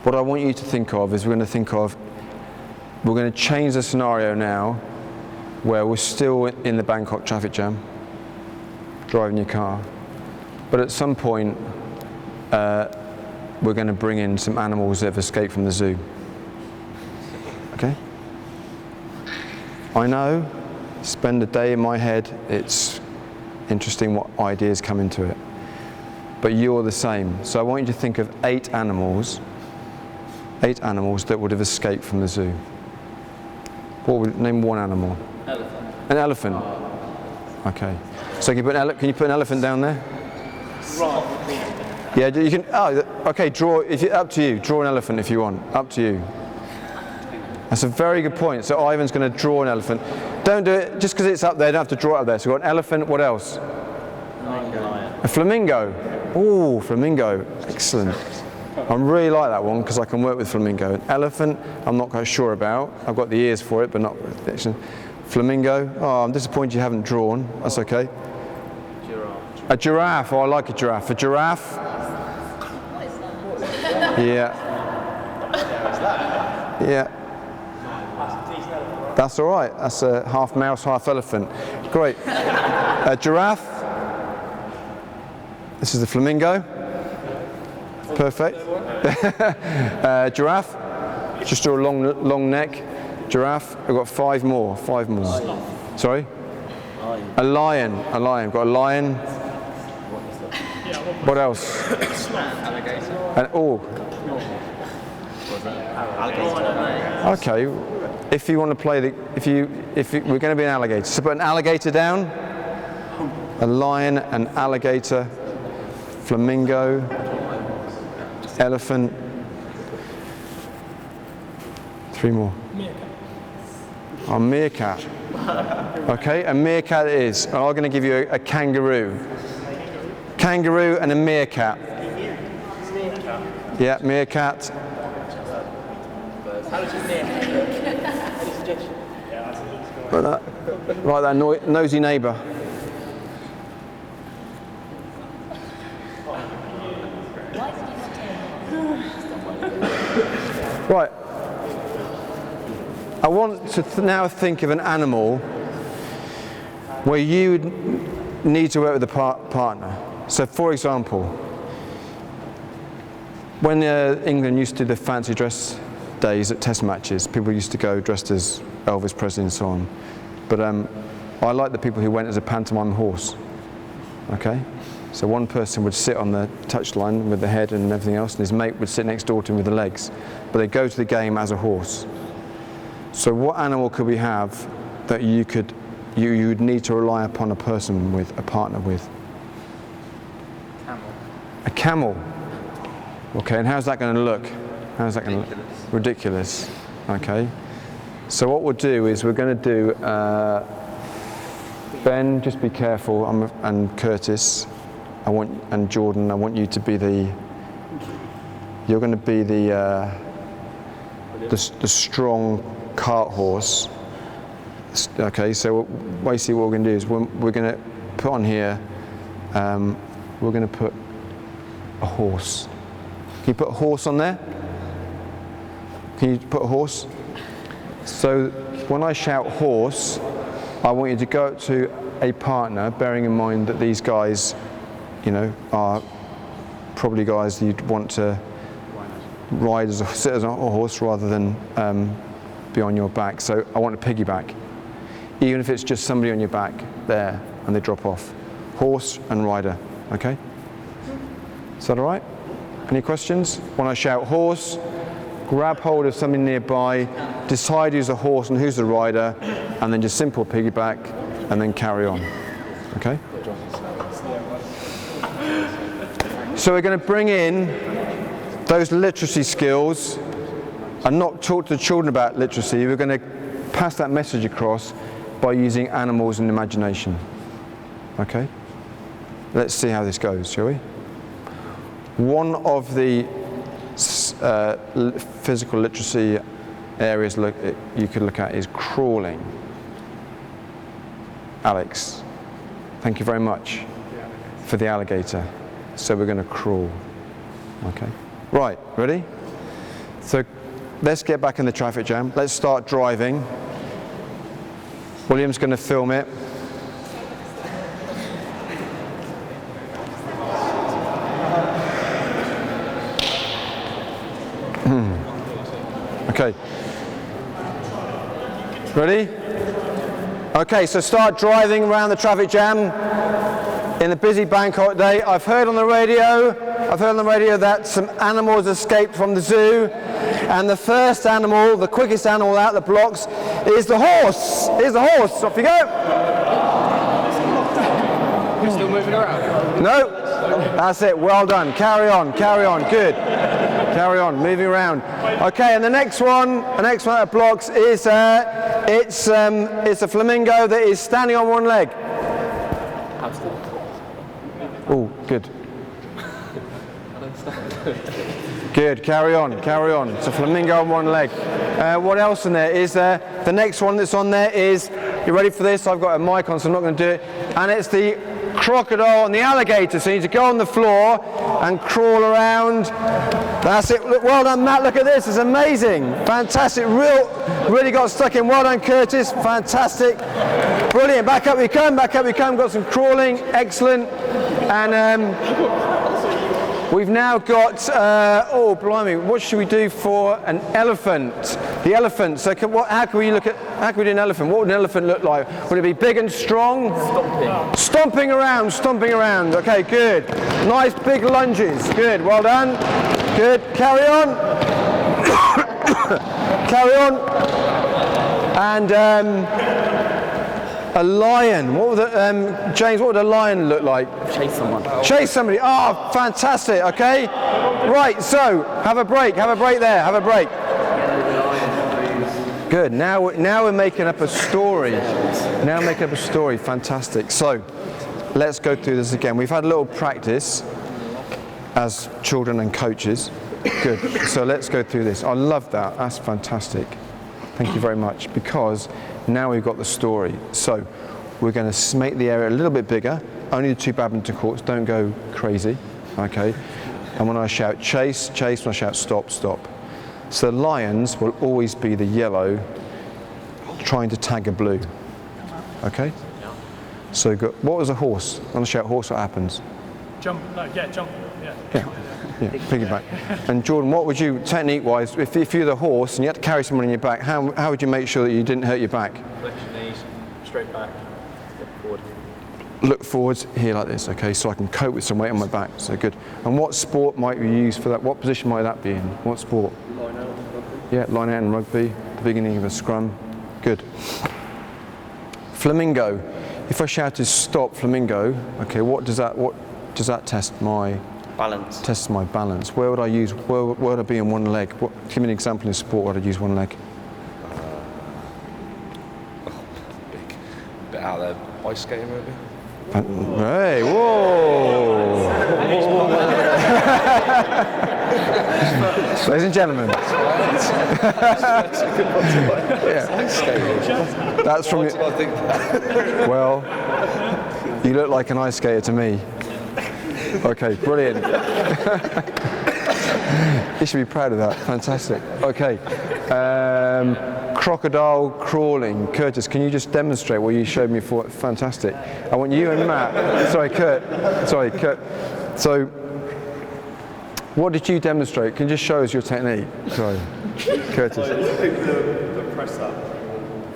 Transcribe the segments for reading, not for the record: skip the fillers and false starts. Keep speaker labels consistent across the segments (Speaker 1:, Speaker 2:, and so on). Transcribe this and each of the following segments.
Speaker 1: What I want you to think of is we're going to change the scenario now where we're still in the Bangkok traffic jam, driving your car. But at some point, we're going to bring in some animals that have escaped from the zoo. Okay? I know, spend a day in my head, it's interesting what ideas come into it. But you're the same. So I want you to think of 8 animals that would have escaped from the zoo. Name one animal.
Speaker 2: Elephant.
Speaker 1: An elephant? Okay. So can you put an elephant down there?
Speaker 2: Right.
Speaker 1: Yeah, you can, okay, up to you. Draw an elephant if you want, up to you. That's a very good point. So Ivan's going to draw an elephant. Don't do it, just because it's up there, you don't have to draw it up there. So we've got an elephant, what else?
Speaker 2: Lion.
Speaker 1: A flamingo. Ooh, flamingo, excellent. I really like that one because I can work with flamingo. An elephant, I'm not quite sure about. I've got the ears for it, but not excellent. Flamingo, oh, I'm disappointed you haven't drawn. That's okay.
Speaker 2: Giraffe.
Speaker 1: A giraffe, oh, I like a giraffe. A giraffe. Yeah. Yeah. That's all right. That's a half mouse, half elephant. Great. A giraffe. This is the flamingo. Perfect. Giraffe. Just draw a long neck. Giraffe. I've got 5 more. 5 more. Sorry?
Speaker 2: Lion.
Speaker 1: A lion. A lion. Got a lion. What else?
Speaker 2: Alligator.
Speaker 1: Okay. If you want to play we're going to be an alligator. So put an alligator down. A lion, an alligator, flamingo, elephant. 3 more. A meerkat. Okay, a meerkat it is. I'm going to give you a kangaroo. Kangaroo and a meerkat. Yeah, meerkat. Like that nosy neighbour. Right. I want to now think of an animal where you would need to work with a partner. So, for example, when England used to do the fancy dress days at test matches, people used to go dressed as Elvis Presley and so on. But I like the people who went as a pantomime horse. Okay? So one person would sit on the touchline with the head and everything else, and his mate would sit next door to him with the legs. But they go to the game as a horse. So what animal could we have that you would need to rely upon a person with, a partner with?
Speaker 2: Camel.
Speaker 1: A camel. Okay, and how's that going to look? How's that going to look? Ridiculous. Okay. So what we'll do is we're going to do, Ben, just be careful, and Curtis, and Jordan, I want you to be you're going to be the strong cart horse. Okay, so basically what we're going to do is we're going to put on here, we're going to put a horse. Can you put a horse on there? Can you put a horse? So when I shout horse, I want you to go up to a partner, bearing in mind that these guys, are probably guys you'd want to ride sit as a horse rather than be on your back. So I want a piggyback, even if it's just somebody on your back there and they drop off. Horse and rider, okay? Is that all right? Any questions? When I shout horse, grab hold of something nearby, decide who's the horse and who's the rider, and then just simple piggyback, and then carry on. Okay? So we're going to bring in those literacy skills and not talk to the children about literacy. We're going to pass that message across by using animals and imagination. Okay? Let's see how this goes, shall we? One of the physical literacy areas you could look at is crawling. Alex, thank you very much for the alligator. So we're going to crawl. Okay. Right, ready? So let's get back in the traffic jam. Let's start driving. William's going to film it. Okay. Ready? Okay, so start driving around the traffic jam in a busy Bangkok day. I've heard on the radio that some animals escaped from the zoo, and the first animal, the quickest animal out the blocks, is the horse. Here's the horse. Off you go.
Speaker 2: You're still moving around?
Speaker 1: No. That's it. Well done. Carry on. Carry on. Good. Carry on. Moving around. Okay, and the next one out of blocks is it's a flamingo that is standing on one leg. Oh, good. Good, carry on, carry on. It's a flamingo on one leg. What else in there is the next one that's on there is, you ready for this? I've got a mic on, so I'm not going to do it. And it's the crocodile and the alligator. So you need to go on the floor and crawl around. That's it. Look, well done, Matt. Look at this. It's amazing. Fantastic. Really got stuck in. Well done, Curtis. Fantastic. Brilliant. Back up we come. Back up we come. Got some crawling. Excellent. And we've now got, oh blimey, what should we do for an elephant? The elephant, so how can we do an elephant? What would an elephant look like? Would it be big and strong? Stomping around. Okay, good. Nice big lunges. Good, well done. Good, carry on. Carry on. And a lion. James, what would a lion look like?
Speaker 2: Chase someone.
Speaker 1: Chase somebody. Oh, fantastic. Okay. Right. So have a break there. Have a break. Good. Now we're making up a story. Fantastic. So let's go through this again. We've had a little practice as children and coaches. Good. So let's go through this. I love that. That's fantastic. Thank you very much, because now we've got the story. So we're going to make the area a little bit bigger. Only the two badminton courts. Don't go crazy. Okay. And when I shout chase, chase. When I shout stop, stop. So the lions will always be the yellow trying to tag a blue. Okay? So what was a horse? When I shout horse, what happens?
Speaker 3: Jump, jump,
Speaker 1: Yeah, piggyback. And Jordan, what would you, technique-wise, if you're the horse and you had to carry someone on your back, how would you make sure that you didn't hurt your back?
Speaker 2: Flex your knees, straight back, look forward.
Speaker 1: Look forwards here like this, okay, so I can cope with some weight on my back. So good. And what sport might we use for that? What position might that be in? What sport?
Speaker 2: Line out, rugby.
Speaker 1: Yeah, line out and rugby, the beginning of a scrum. Good. Flamingo. If I shouted stop flamingo, okay, what does that test my
Speaker 2: balance?
Speaker 1: Tests my balance. Where would I use? Where would I be on one leg? Give me an example in sport where I'd use one leg.
Speaker 4: Bit out there, ice skating maybe.
Speaker 1: Hey, whoa! Ladies and gentlemen. That's from you. Well, you look like an ice skater to me. Okay, brilliant. You should be proud of that. Fantastic. Okay. Crocodile crawling. Curtis, can you just demonstrate what you showed me for? Fantastic. I want you and Matt. Kurt. So, what did you demonstrate? Can you just show us your technique? Sorry, Curtis.
Speaker 3: the press up.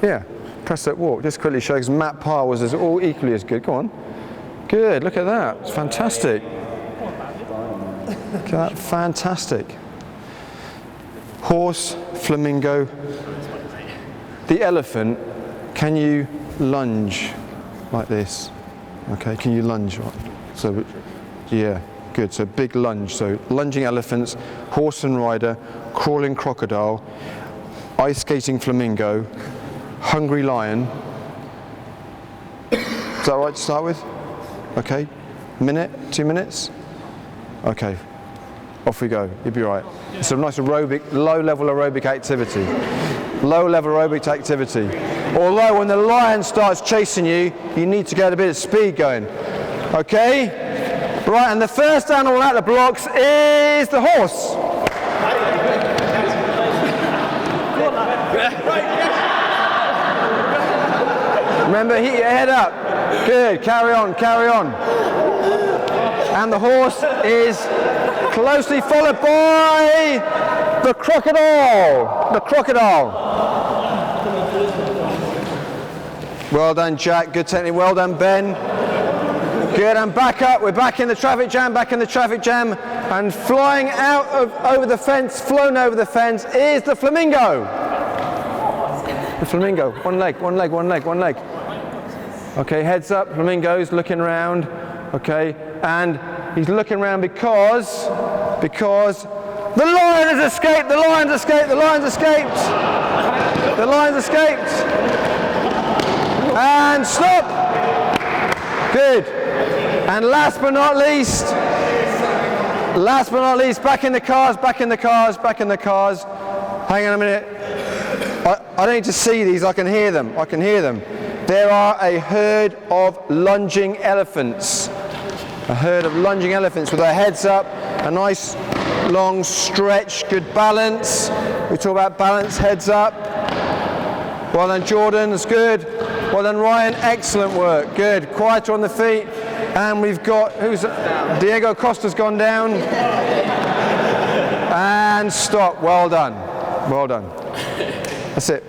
Speaker 1: Yeah, press that walk. Just quickly show, because Matt Parr was all equally as good. Go on. Good, look at that. It's fantastic. Look at that, fantastic. Horse, flamingo. The elephant, can you lunge like this? Okay, can you lunge? So, yeah, good. So big lunge. So lunging elephants, horse and rider, crawling crocodile, ice skating flamingo, hungry lion. Is that right to start with? Okay, minute, 2 minutes? Okay, off we go, you'll be right. It's a nice aerobic, low-level aerobic activity. Low-level aerobic activity. Although when the lion starts chasing you, you need to get a bit of speed going. Okay? Right, and the first animal out of the blocks is the horse. Remember, heat your head up. Good, carry on, carry on. And the horse is closely followed by the crocodile. The crocodile. Well done, Jack. Good technique. Well done, Ben. Good, and back up. We're back in the traffic jam, back in the traffic jam. And flying out over the fence, flown over the fence, is the flamingo. The flamingo. One leg, one leg, one leg, one leg. Okay, heads up, flamingo's looking around. Okay, and he's looking around because the lion has escaped, the lion's escaped, the lion's escaped. The lion's escaped. And stop. Good. And last but not least, back in the cars, back in the cars, back in the cars. Hang on a minute. I don't need to see these, I can hear them, I can hear them. There are a herd of lunging elephants. A herd of lunging elephants with their heads up, a nice long stretch, good balance. We talk about balance, heads up. Well done, Jordan, that's good. Well done, Ryan, excellent work, good. Quieter on the feet. And we've got, Diego Costa's gone down. And stop, well done, well done. That's it.